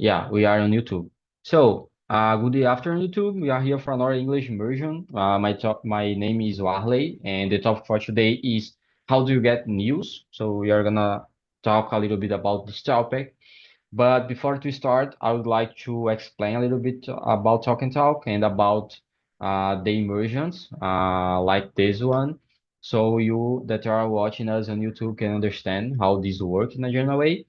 Yeah, we are on YouTube. So, good afternoon, YouTube. We are here for another English immersion. My name is Warley, and the topic for today is how do you get news? So we are gonna talk a little bit about this topic. But before we start, I would like to explain a little bit about Talk and Talk and about the immersions, like this one, so you that are watching us on YouTube can understand how this works in a general way.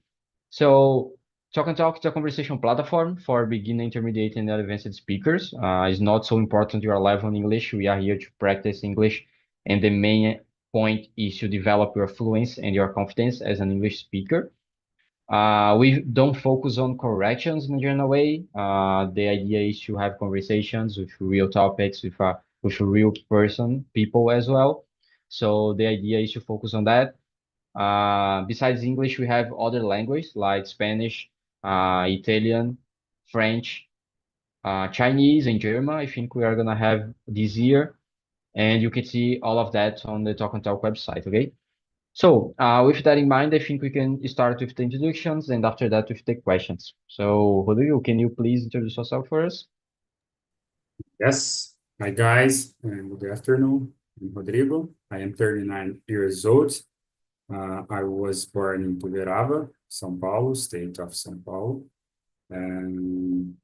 So, Talk and Talk is a conversation platform for beginner, intermediate, and advanced speakers. It's not so important your level in English. We are here to practice English, and the main point is to develop your fluency and your confidence as an English speaker. We don't focus on corrections in a general way. The idea is to have conversations with real topics, with a real person, people as well. So the idea is to focus on that. Besides English, we have other languages like Spanish, Italian, French, Chinese, and German. I think we are gonna have this year, and you can see all of that on the Talk and Talk website. Okay. So, with that in mind, I think we can start with the introductions, and after that, with the questions. So, Rodrigo, can you please introduce yourself for us? Yes. Hi, guys, and good afternoon. I'm Rodrigo. I am 39 years old. I was born in Tuverava, São Paulo, state of São Paulo. And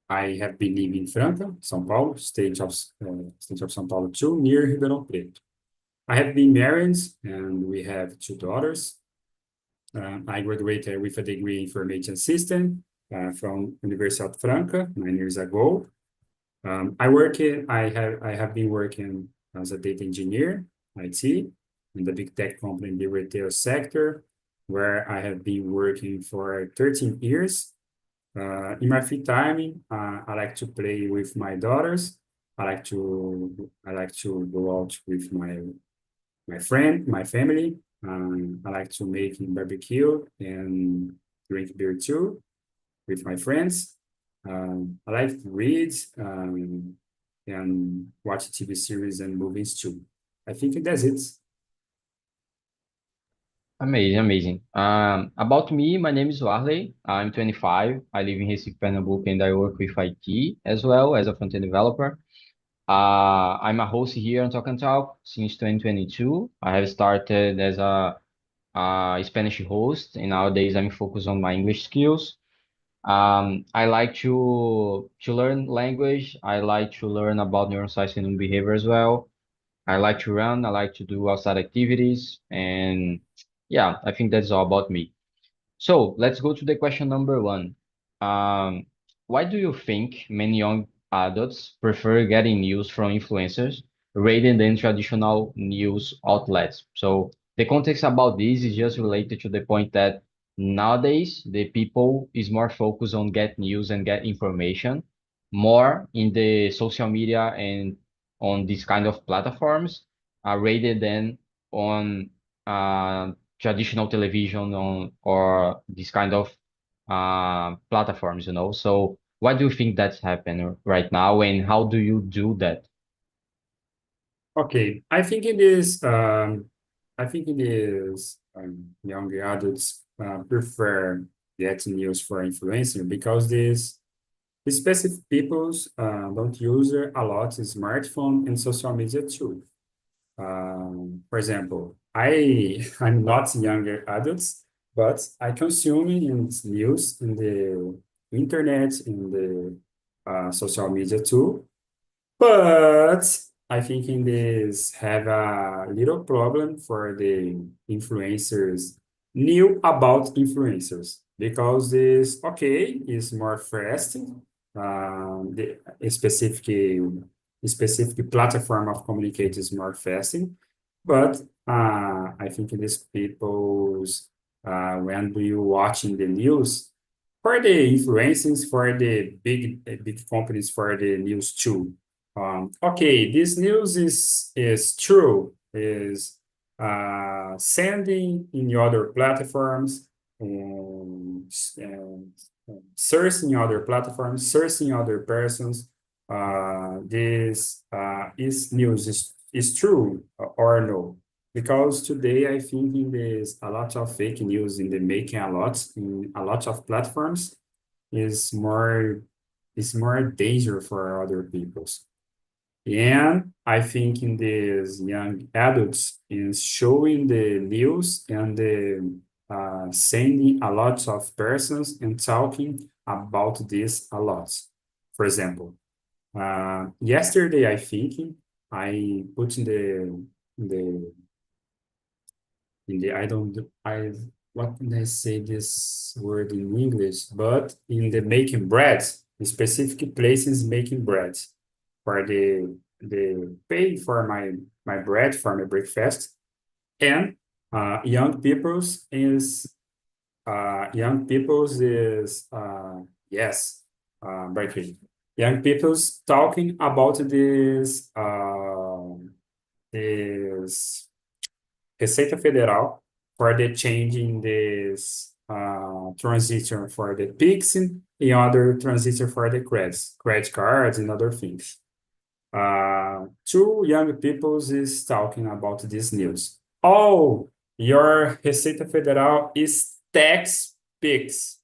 I have been living in Franca, São Paulo, state of São Paulo too, near Ribeirão Preto. I have been married and we have two daughters. I graduated with a degree in information system from University of Franca 9 years ago. I have been working as a data engineer, IT, in the big tech company in the retail sector, where I have been working for 13 years. In my free time, I like to play with my daughters. I like to go out with my family. I like to make barbecue and drink beer too with my friends. I like to read and watch TV series and movies too. I think that's it. Amazing, amazing. About me, my name is Warley. I'm 25. I live in Recife, Pernambuco, and I work with IT as well as a front-end developer. I'm a host here on Talk and Talk since 2022. I have started as a Spanish host, and nowadays I'm focused on my English skills. I like to learn language. I like to learn about neuroscience and human behavior as well. I like to run. I like to do outside activities, and yeah, I think that's all about me. So let's go to the question number one. Um, why do you think many young adults prefer getting news from influencers rather than traditional news outlets? So the context about this is just related to the point that nowadays the people is more focused on get news and get information more in the social media and on this kind of platforms rather than on traditional television on or this kind of platforms, you know. So why do you think that's happening right now, and how do you do that? Okay, I think it is young adults prefer getting news for influencer because these specific peoples don't use a lot smartphone and social media too. For example, I'm not younger adults, but I consume news in the internet, in the social media too. But I think in this have a little problem for the influencers knew about influencers because this okay is more fast. The specific platform of communicate is more fast, but I think these people's when you watching the news for the influencers for the big companies for the news too. Okay, this news is true, is sending in other platforms and searching other platforms, searching other persons. This is news is true or no? Because today I think there's a lot of fake news in the making a lot in a lot of platforms is more danger for other peoples. And I think in these young adults is showing the news and the sending a lot of persons and talking about this a lot. For example, yesterday I think I put the in the I don't I what can I say this word in English, but in the making bread, in specific places making bread for the pay for my bread for my breakfast and young people's is yes breakfast young people's talking about this Receita Federal for the changing this transition for the Pix and other transition for the credit cards and other things. Two young peoples is talking about this news. Oh, your Receita Federal is tax Pix.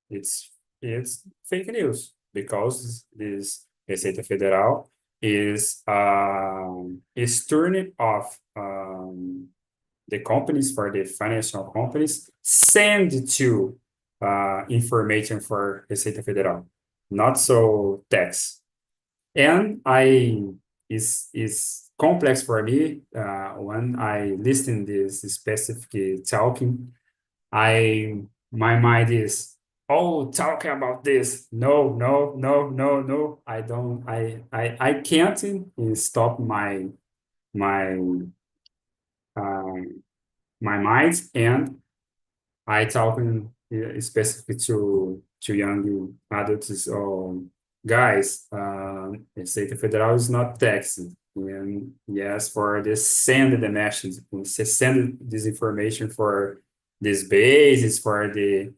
It's it's fake news because this Receita Federal is turning off the companies for the financial companies send to information for Receita Federal, not so tax. And I is complex for me when I listen this specific talking. I my mind is oh talking about this. No, no, no, no, no. I don't. I can't stop my um, my mind and I talking specifically to young adults or guys. Receita Federal is not taxing. And yes, for the send the message, send this information for this basis for the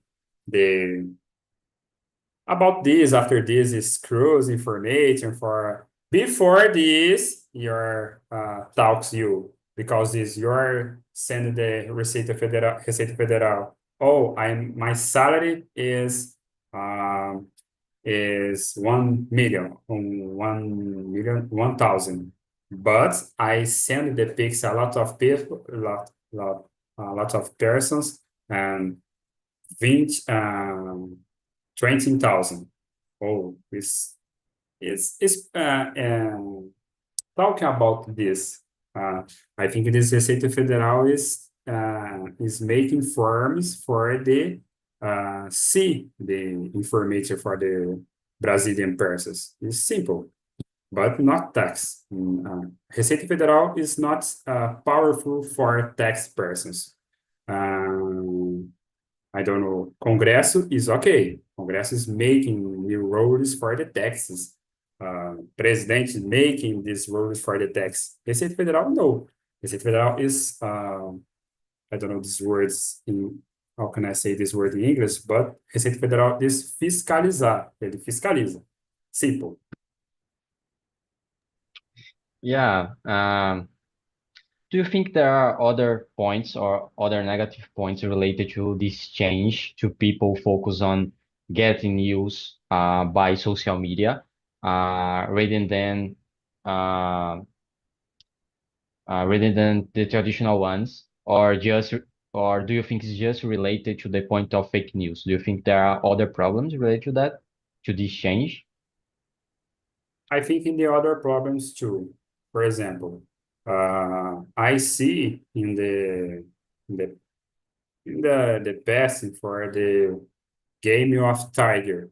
about this after this is cruise information for before this your talks you because this your send the Receita Federal. Oh, I'm my salary is 1 million, 1 million, 1,000. But I send the pics a lot of people, a lot of persons, and 20, 20,000. Oh, talking about this. I think this Receita Federal is making forms for the see the information for the Brazilian persons. It's simple, but not tax. Receita Federal is not powerful for tax persons. Um, I don't know. Congresso is okay. Congresso is making new rules for the taxes. President is making these rules for the tax. Receita Federal, no. Receita Federal is, I don't know these words in, how can I say this word in English, but Receita Federal is fiscalizar. Ele fiscaliza. Simple. Yeah. Do you think there are other points or other negative points related to this change to people focus on getting news by social media uh, rather than the traditional ones, or do you think it's just related to the point of fake news? Do you think there are other problems related to that, to this change? I think in the other problems too. For example, I see in the the past for the game of Tiger.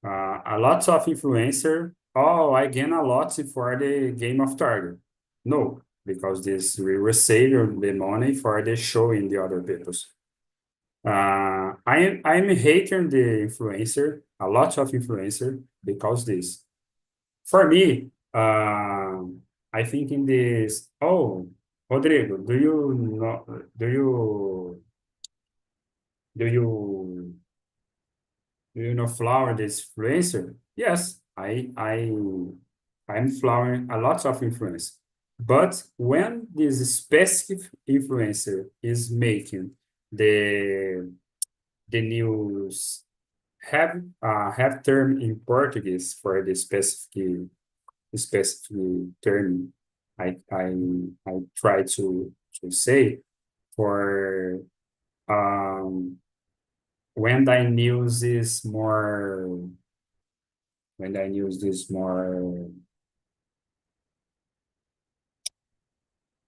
A lot of influencer. Oh, I gain a lot for the game of Tiger. No, because this we receive the money for the show in the other people's. I'm hating the influencer, a lot of influencer because this. For me, I think in this. Oh, Rodrigo, do you do you know flower this influencer? Yes, I'm flowering a lot of influence. But when this specific influencer is making the the news have term in Portuguese for the specific term I try to say for um when the news is more when the news is more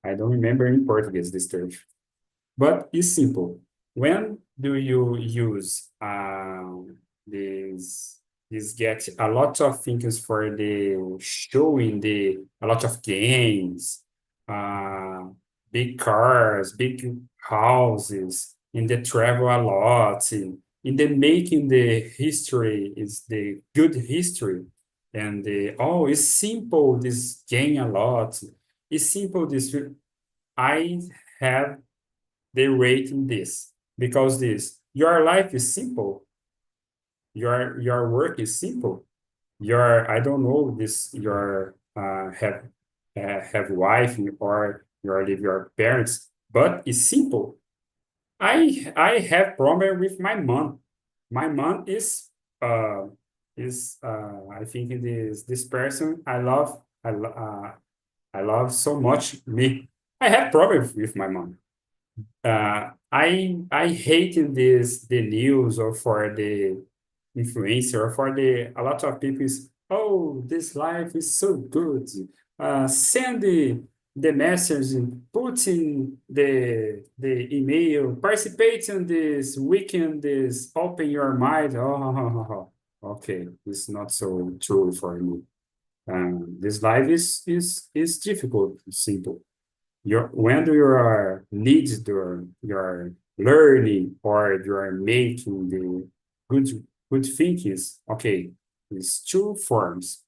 I don't remember in Portuguese this term. But it's simple. When do you use this get a lot of things for the showing the a lot of games, uh, big cars, big houses, in the travel a lot, in the making the history is the good history, and the oh it's simple this gain a lot. It's simple this I have they rate in this because this your life is simple, your work is simple, your I don't know this your have wife or your live your parents, but it's simple. I have problem with my mom. My mom is I think it is this person I love so much me. I have problems with my mom. I hate this the news or for the influencer or for the a lot of people is oh this life is so good. Send the message, put in the email, participate in this weekend, this open your mind. Oh, okay, it's not so true for me. This life is difficult, simple your when you are needs your learning or you are making the good good thinkings okay it's two forms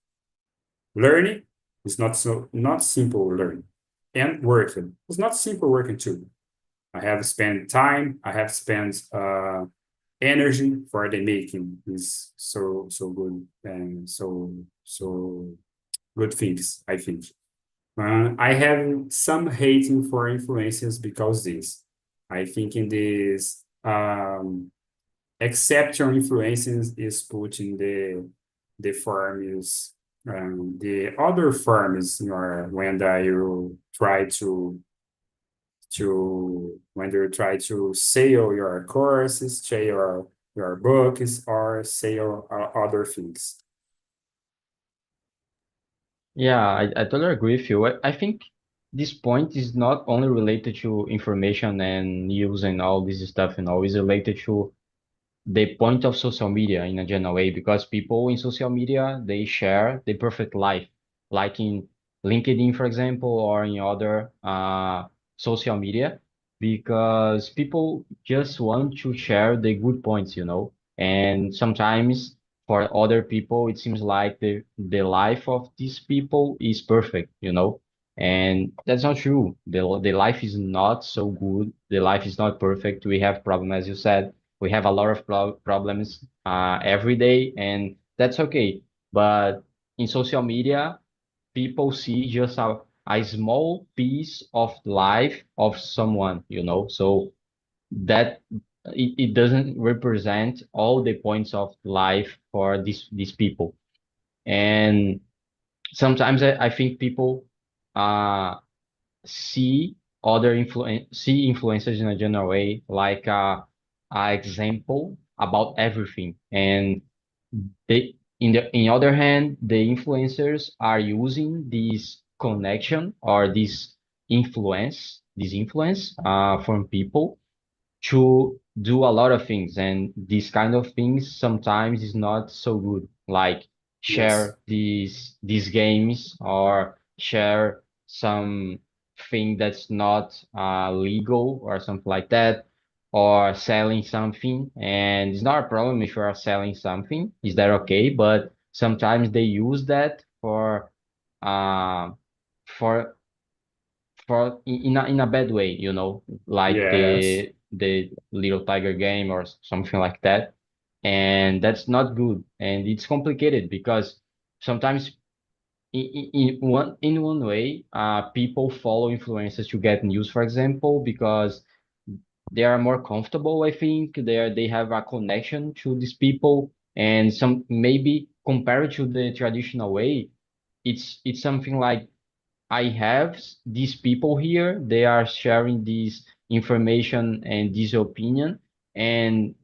learning is not so not simple learning and working it's not simple working too I have spent time I have spent energy for the making is so good and so good things I think I have some hating for influencers because this. I think in this exception influences is putting the firms the other firms or when you try to when you try to sell your courses, sell your books or sell other things. Yeah, I totally agree with you. I think this point is not only related to information and news and all this stuff, it's related to the point of social media in a general way because people in social media they share the perfect life, like in LinkedIn, for example, or in other social media, because people just want to share the good points, and sometimes for other people it seems like the life of these people is perfect, and that's not true. The life is not so good. The life is not perfect. We have problems, as you said, we have a lot of problems every day, and that's okay. But in social media, people see just a small piece of life of someone, so that it doesn't represent all the points of life for these people. And sometimes I think people uh, see see influencers in a general way like a example about everything, and they in other hand the influencers are using this connection or this influence from people to do a lot of things, and these kind of things sometimes is not so good, like Yes. share these games or share some thing that's not legal or something like that, or selling something. And it's not a problem if you are selling something, is that okay? But sometimes they use that uh, for in a bad way, like Yes. the little tiger game or something like that. And that's not good. And it's complicated because sometimes in one way, people follow influencers to get news, for example, because they are more comfortable, I think. They have a connection to these people, and some maybe compared to the traditional way, it's something like I have these people here, they are sharing this information and this opinion, and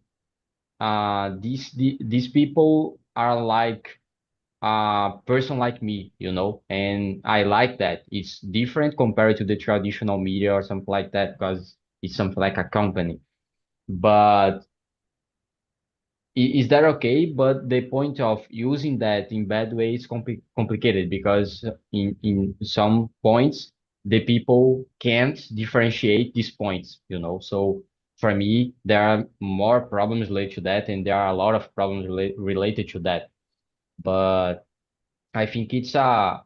these people are like a person like me, you know, and I like that. It's different compared to the traditional media or something like that because it's something like a company. But is that okay? But the point of using that in bad way is complicated because in some points the people can't differentiate these points, you know. So for me, there are more problems related to that, and there are a lot of problems related to that. But I think it's a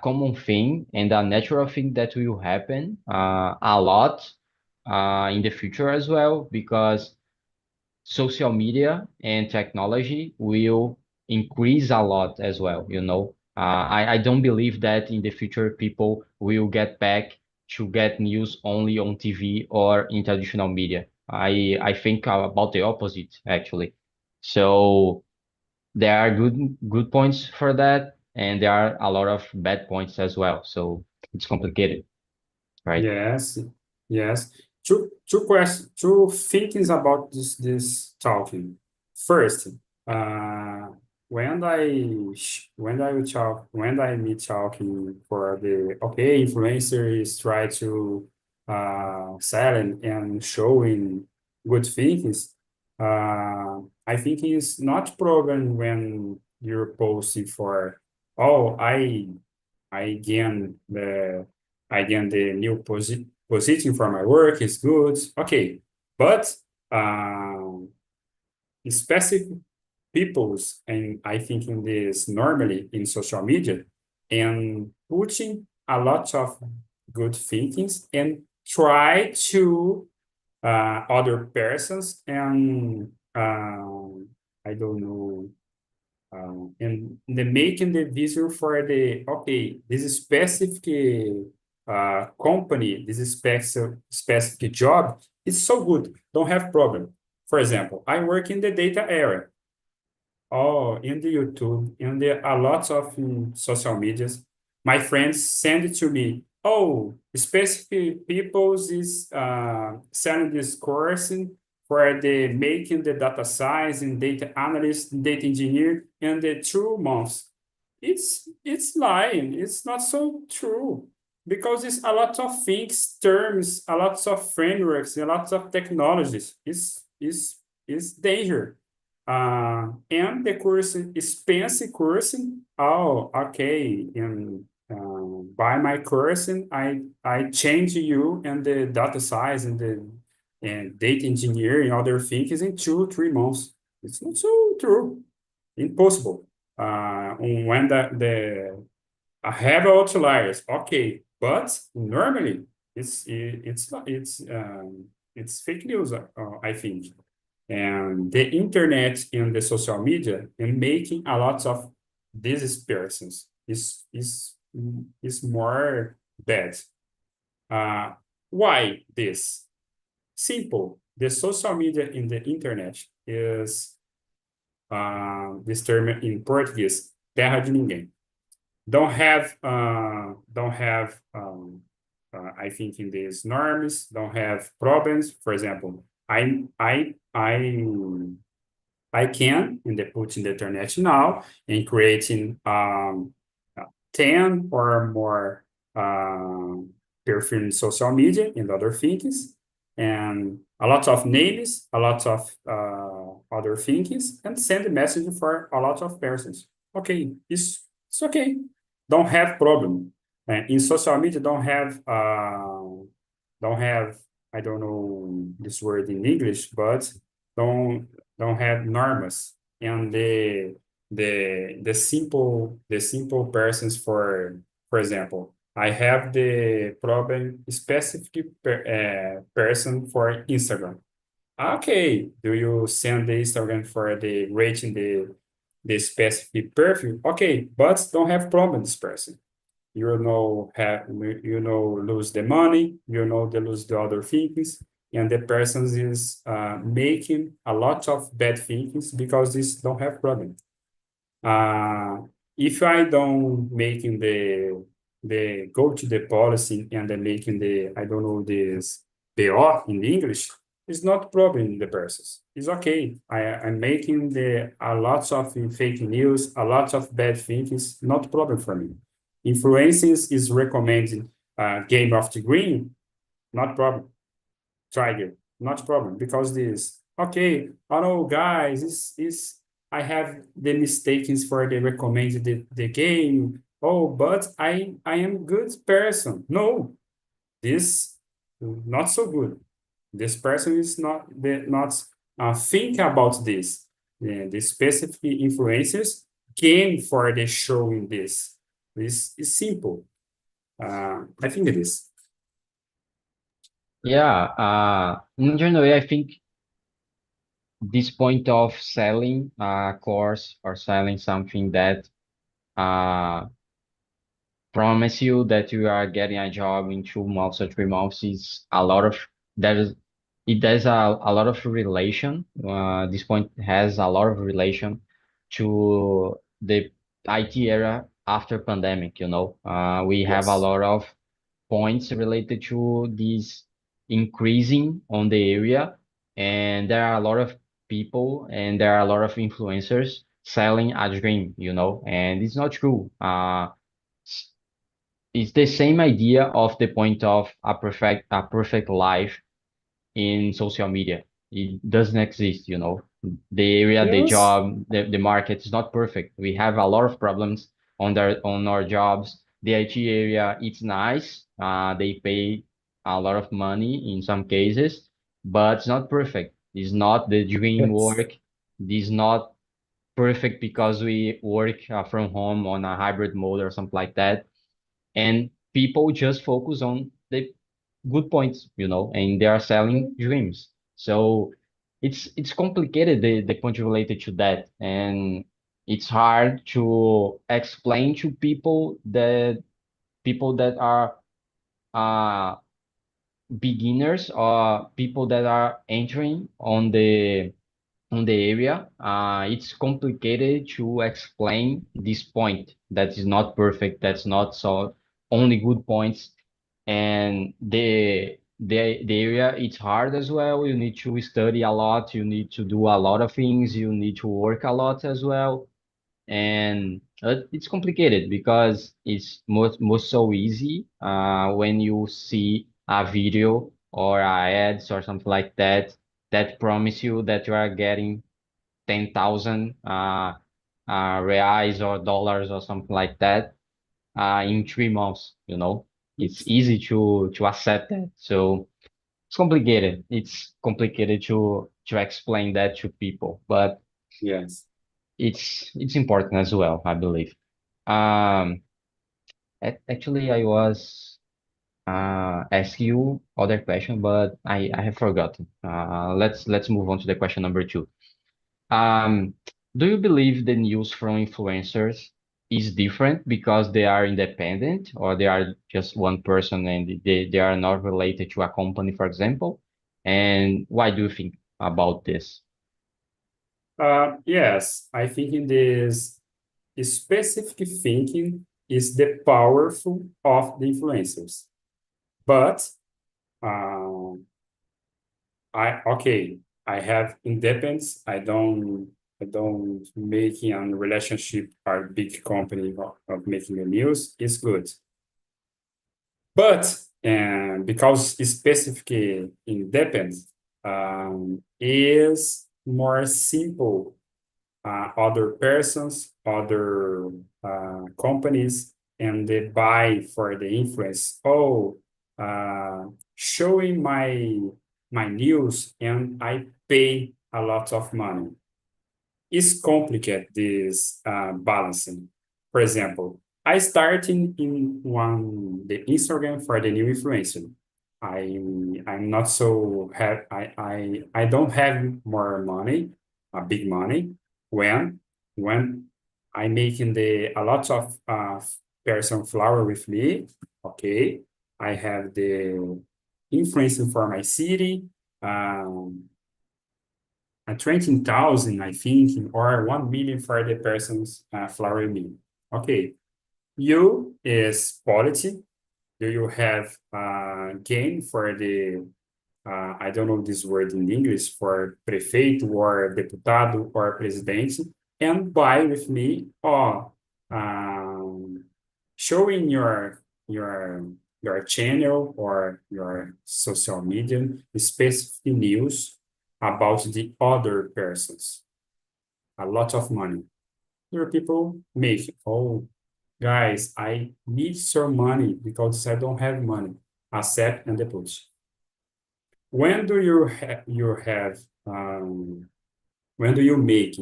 common thing and a natural thing that will happen a lot in the future as well because social media and technology will increase a lot as well, you know. I don't believe that in the future people will get back to get news only on TV or in traditional media. I think about the opposite actually. So there are good points for that, and there are a lot of bad points as well. So it's complicated, right? Yes, yes. Two questions, two thinkings about this talking. First, uh, when I meet talking for the okay, influencers try to sell and showing good things. I think it's not problem when you're posting for oh I I gain the new position for my work is good. Okay, but um, specific peoples, and I think in this normally in social media, and putting a lot of good thinkings and try to other persons and I don't know and the making the vision for the okay this specific company this specific job is so good don't have problem. For example, I work in the data area. Oh, in the YouTube, in the a lot of social medias, my friends send it to me. Oh, specific peoples is selling this course for the making the data science and data analyst, data engineer in the 2 months. It's lying. It's not so true because it's a lot of things, terms, a lot of frameworks, a lot of technologies. It's danger. And the course expensive course. Oh, okay. And by my course, I change you and the data science and the and data engineering, other things in 2 3 months. It's not so true. Impossible. When the I have outliers, okay, but normally it's fake news. I think and the internet and the social media and making a lot of these persons is more bad. Uh, why this? Simple. The social media in the internet is this term in Portuguese, terra de ninguém. Don't have I think in these norms don't have problems. For example, I can in the put in the internet now and creating 10 or more perfume social media and other things and a lot of names, a lot of other things and send a message for a lot of persons. Okay, it's okay. Don't have problem. In social media, don't have I don't know this word in English, but don't don't have norms and the simple persons for example I have the problem specific person for Instagram. Okay, do you send the Instagram for the rating the specific perfume? Okay, but don't have problem this person. You know have you know lose the money, you know they lose the other things. and the person is making a lot of bad things because this don't have problem. Uh, if I don't making the go to the policy and then making the I don't know this PO in the English, it's not problem in the process. It's okay. I'm making the a lots of fake news, a lot of bad things, not problem for me. Influencing is recommending Game of the Green, not problem. Trigger, not problem, because this, okay, I know guys, is I have the mistakes for the recommended the game. Oh, but I am good person. No, this not so good. This person is not think about this. The specific influencers came for the showing this. This is simple. I think it is. Yeah, in general, I think this point of selling a course or selling something that uh, promise you that you are getting a job in 2 months or 3 months is a lot of there is it does a lot of relation. This point has a lot of relation to the IT era after pandemic, you know. We have a Yes. lot of points related to this increasing on the area, and there are a lot of people and there are a lot of influencers selling a dream, you know, and it's not true. It's the same idea of the point of a perfect life in social media. It doesn't exist, you know. The area, the Yes. job, the market is not perfect. We have a lot of problems on our jobs. The IT area, it's nice. They pay a lot of money in some cases, but it's not perfect. It's not the dream Yes. work. It's not perfect because we work from home on a hybrid mode or something like that, and people just focus on the good points, you know, and they are selling dreams. So it's complicated, the point related to that, and it's hard to explain to people that are uh beginners or people that are entering on the area. It's complicated to explain this point that is not perfect, that's not so only good points. And the area, it's hard as well. You need to study a lot, you need to do a lot of things, you need to work a lot as well. And it's complicated because it's most so easy when you see a video or ads or something like that that promise you that you are getting 10,000 reais or dollars or something like that in 3 months. You know, it's easy to accept that. So it's complicated. It's complicated to explain that to people, but Yes. it's important as well, I believe. Um, Actually, I was ask you other question, but I have forgotten. Let's move on to the question number two. Um, do you believe the news from influencers is different because they are independent or they are just one person and they are not related to a company, for example? And why do you think about this? Yes, I think in this specific thinking is the powerful of the influencers. But um, I have independence. I don't making a relationship or big company of making the news is good. But because specific independence is more simple other persons, other companies, and they buy for the influence. Oh, showing my news, and I pay a lot of money. It's complicated this balancing. For example, I started in one the Instagram for the new influencer. I'm not so have I don't have more money, big money when I making the a lot of person flower with me. Okay, I have the influencing for my city. um, 20,000, I think, or 1 million for the person's flower meal. Okay, you is quality. Do you have gain for the I don't know this word in English for prefeito or deputado or presidente, and buy with me or um, showing your channel or your social media specific news about the other persons. A lot of money. Your people make, oh, guys, I need some money because I don't have money. Accept and deposit. When do you have when do you make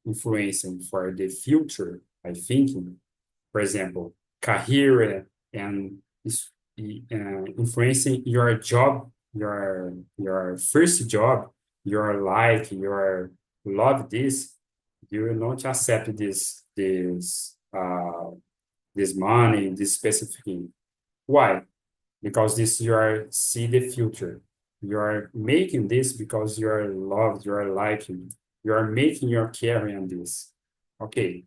influencing for the future? I think, for example, career and influencing your job, your first job, your like, your love this, you will not accept this money, this specific thing. Why? Because this you are see the future. You are making this because you are loved, you are liking, you are making your career on this. Okay.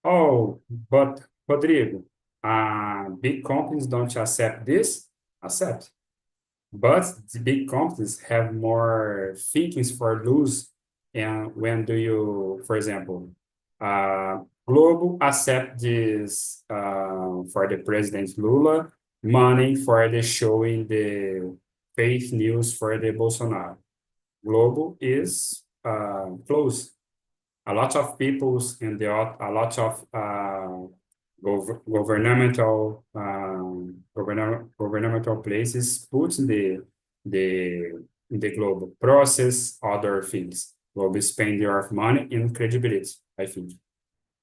Oh, but Rodrigo, big companies don't accept this? Accept. But the big companies have more thinkings for lose. And when do you, for example, Globo accept this for the President Lula, money for the showing the fake news for the Bolsonaro. Globo is closed. A lot of peoples in the a lot of governmental places put the the global process other things. Global spend your money in credibility, I think.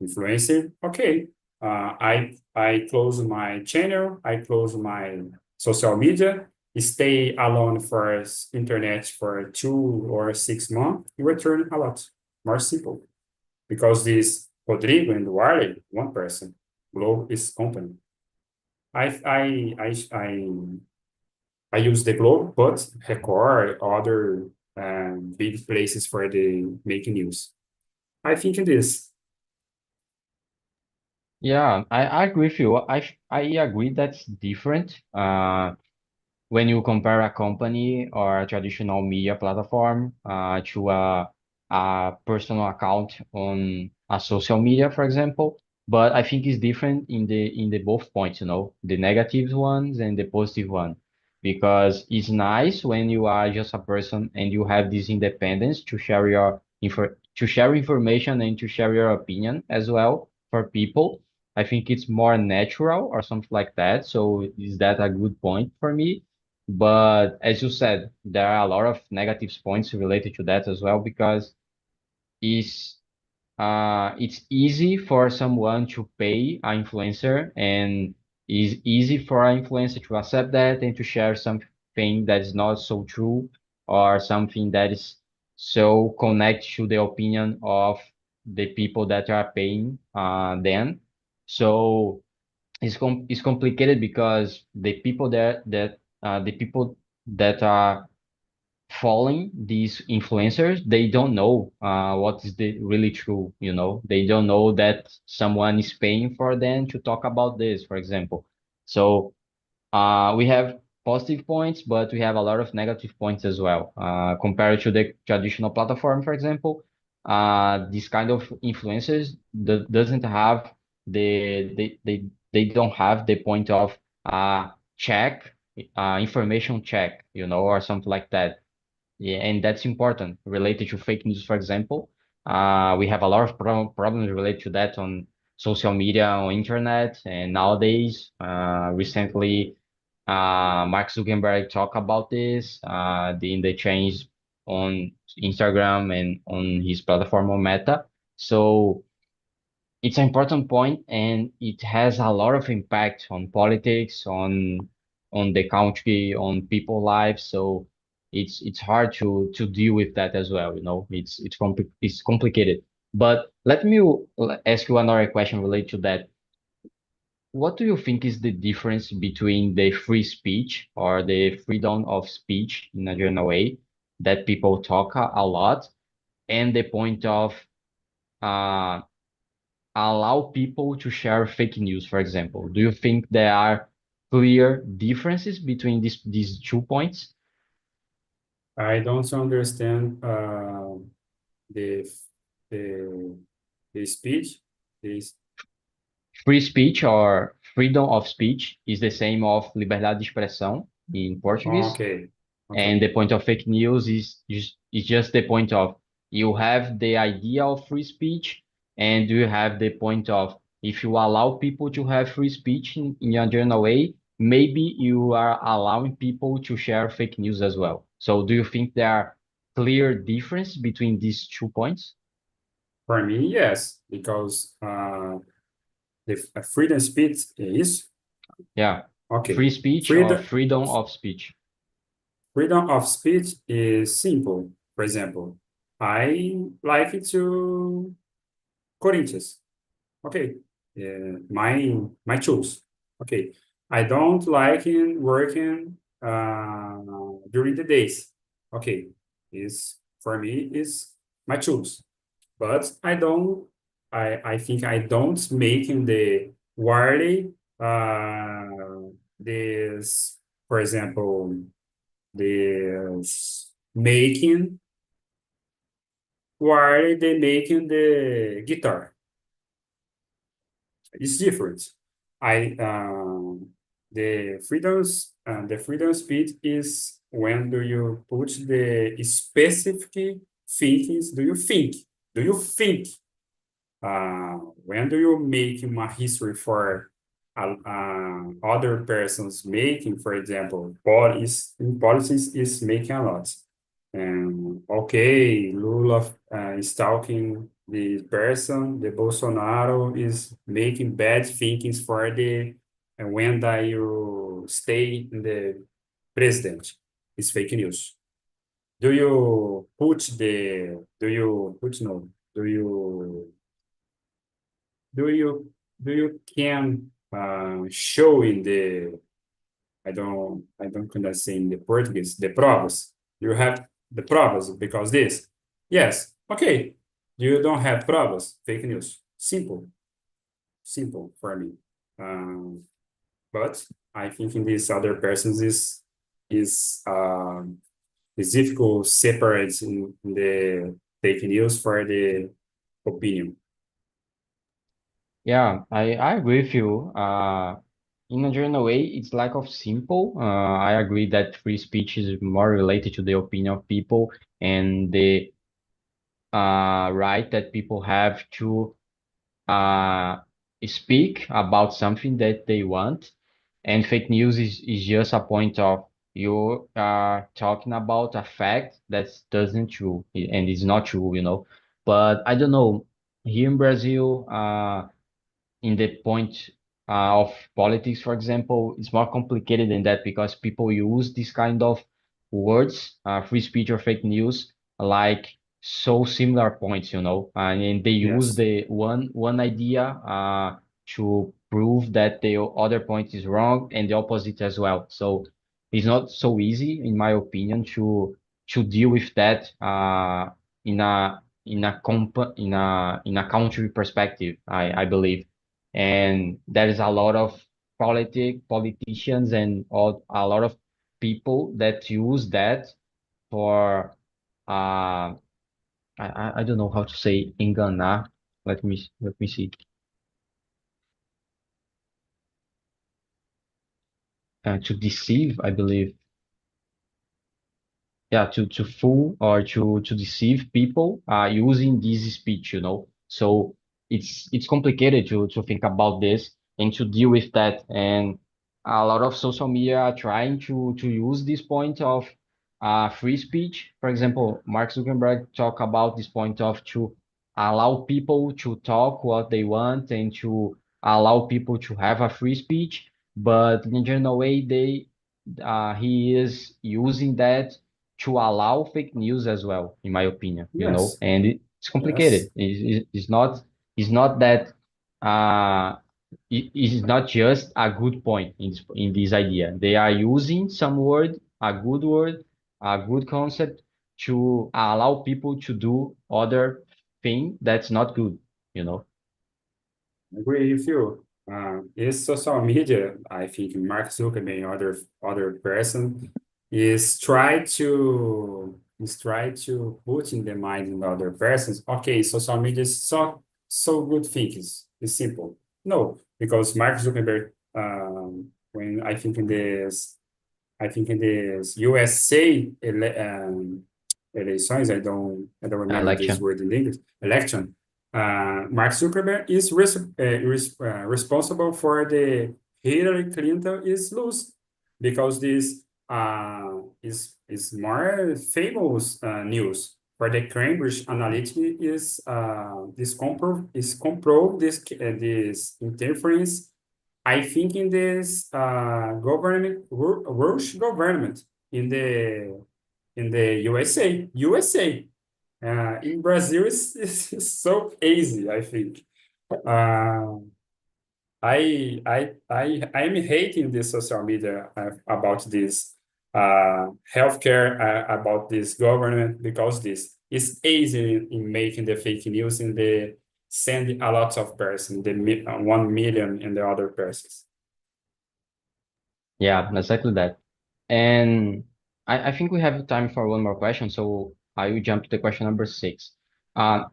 Influencer, okay. I close my channel, I close my social media, stay alone for internet for 2 or 6 months, you return a lot more simple because this Rodrigo and Warley, one person, Globe is company. I I I I I use the Globe, but record other big places for the making news. I think it is. Yeah, I agree with you. I agree that's different. When you compare a company or a traditional media platform to a personal account on a social media, for example. But I think it's different in the both points, you know, the negative ones and the positive one, because it's nice when you are just a person and you have this independence to share your to share information and to share your opinion as well for people. I think it's more natural or something like that. So is that a good point for me? But as you said, there are a lot of negative points related to that as well because it's it's easy for someone to pay an influencer and it's easy for an influencer to accept that and to share something that is not so true or something that is so connected to the opinion of the people that are paying them. So it's complicated because the people that are following these influencers, they don't know what is the really true, you know. They don't know that someone is paying for them to talk about this, for example. So we have positive points, but we have a lot of negative points as well. Compared to the traditional platform, for example, this kind of influencers doesn't have they don't have the point of check, information check, you know, or something like that. Yeah, and that's important related to fake news, for example. We have a lot of problems related to that on social media, on internet, and nowadays, recently, Mark Zuckerberg talked about this, in the change on Instagram and on his platform on Meta. So it's an important point and it has a lot of impact on politics, on the country, on people lives. So it's hard to deal with that as well, you know. It's complicated. But let me ask you another question related to that. what do you think is the difference between the free speech or the freedom of speech in a general way that people talk a lot and the point of uh, allow people to share fake news, for example? Do you think there are clear differences between these 2 points? I don't understand the the the speech. This Free speech or freedom of speech is the same of liberdade de expressão in Portuguese. okay, And okay. the point of fake news is just the point of you have the idea of free speech, and you have the point of if you allow people to have free speech in a general way, maybe you are allowing people to share fake news as well. So do you think there are clear difference between these 2 points? For me, yes, because the freedom speech is Yeah. okay. Free speech or Freedom freedom of speech. freedom of speech is simple. For example, I like to Corinthians. Okay, my choice. Okay, I don't like in working during the days. Okay, is for me is my choice. But I think I don't make in the Warley this, for example, this making Warley they making the guitar. It's different. I the freedom speech is when do you put the specific thinkings do you think? Do you think when do you make a history for other persons making, for example, policies is making a lot. And okay, Lula is talking the person, the Bolsonaro is making bad thinkings for the and when that you stay in the president. It's fake news. Do you put no, do you do you can show in the I don't understand in the Portuguese the provas. You have the provas because this. Yes, okay. You don't have provas, fake news. Simple, simple for me. Um, but I think in these other persons is difficult separate in the fake news for the opinion. Yeah, I agree with you. In a general way, it's lack of simple. I agree that free speech is more related to the opinion of people and the right that people have to uh, speak about something that they want. And fake news is just a point of you are talking about a fact that doesn't true and is not true, you know. But I don't know, here in Brazil, in the point of politics, for example, it's more complicated than that because people use this kind of words, free speech or fake news, like so similar points, you know, and they use Yes, the one idea to prove that the other point is wrong and the opposite as well. So it's not so easy, in my opinion, to deal with that in a country perspective, I believe. And there is a lot of politicians and a lot of people that use that for I don't know how to say enganar. Let me see. To deceive, I believe. Yeah, to fool or to deceive people using this speech, you know. So it's complicated to think about this and to deal with that. And a lot of social media are trying to use this point of free speech. For example, Mark Zuckerberg talk about this point of to allow people to talk what they want and to allow people to have a free speech. But in a general way, he is using that to allow fake news as well, in my opinion, you know, yes, and it's yes. complicated. It's not that it is not just a good point in this idea. They are using some word, a good concept to allow people to do other thing that's not good, you know? Agree with you. Is social media, I think Mark Zuckerberg and other person is try to put in the mind in other persons, okay, social media is so good things. It's simple. No, because Mark Zuckerberg, when I think in this USA eleições, I don't remember this Election. word in English, election. Mark Zuckerberg is responsible for the Hillary Clinton is lose because this is more famous news for the Cambridge Analytica is comprobe this interference. I think in this government Rush government in the USA. In Brazil is so easy, I think. Uh, I'm hating the social media about this healthcare about this government because this is easy in making the fake news and the send a lot of person, 1 million and the other persons. Yeah, exactly that. And I think we have time for one more question, so I will jump to the question number six.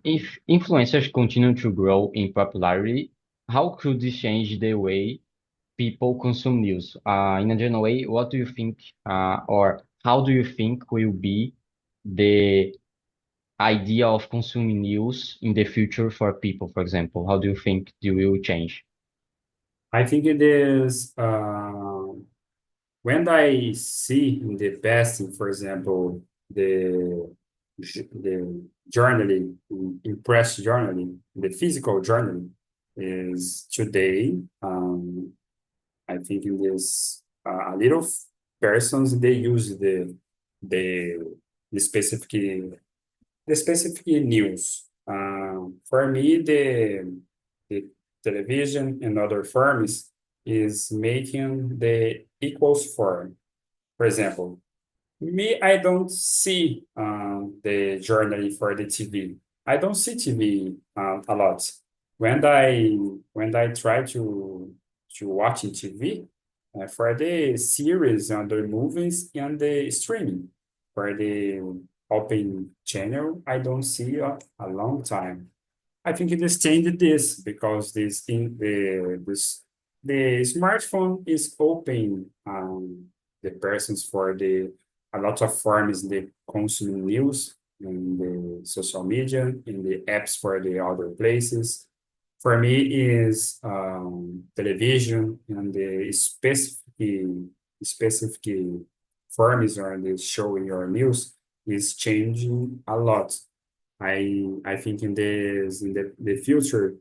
If influencers continue to grow in popularity, how could this change the way people consume news? In a general way, what do you think, or how do you think will be the idea of consuming news in the future for people, for example? How do you think it will change? I think it is when I see in the past, for example, the journaling, impress journaling, the physical journaling is today. I think in this a little persons they use the the specific the specific news. For me, the television and other firms is making the equals form. For example, me, I don't see the journey for the TV. I don't see TV a lot. When I try to watch in TV for the series and the movies and the streaming for the open channel, I don't see a long time. I think it is changed this because the smartphone is open the persons for the a lot of forms they consume news in the social media in the apps for the other places. For me is television and the specific forms or the showing your news is changing a lot. I think in the future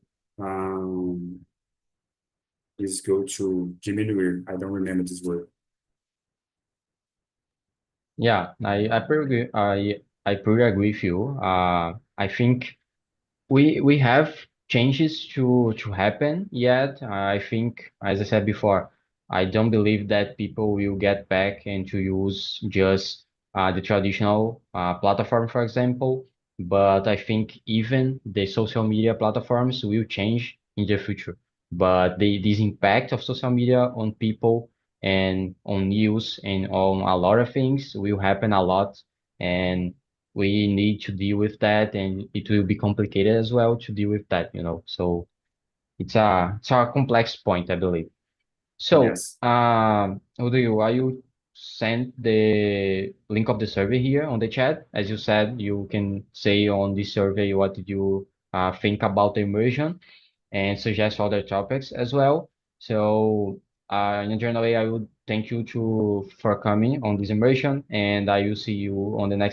is go to diminish. I don't remember this word. Yeah, I pretty agree with you. I think we have changes to happen yet. I think, as I said before, I don't believe that people will get back and to use just the traditional platform, for example. But I think even the social media platforms will change in the future. But this impact of social media on people and on news and on a lot of things will happen a lot. And we need to deal with that, and it will be complicated as well to deal with that, you know. So it's a complex point, I believe. So Yes. Rodrigo, I will send the link of the survey here on the chat. As you said, you can say on this survey what did you think about the immersion and suggest other topics as well. So in a general way, I would thank you to for coming on this immersion, and I will see you on the next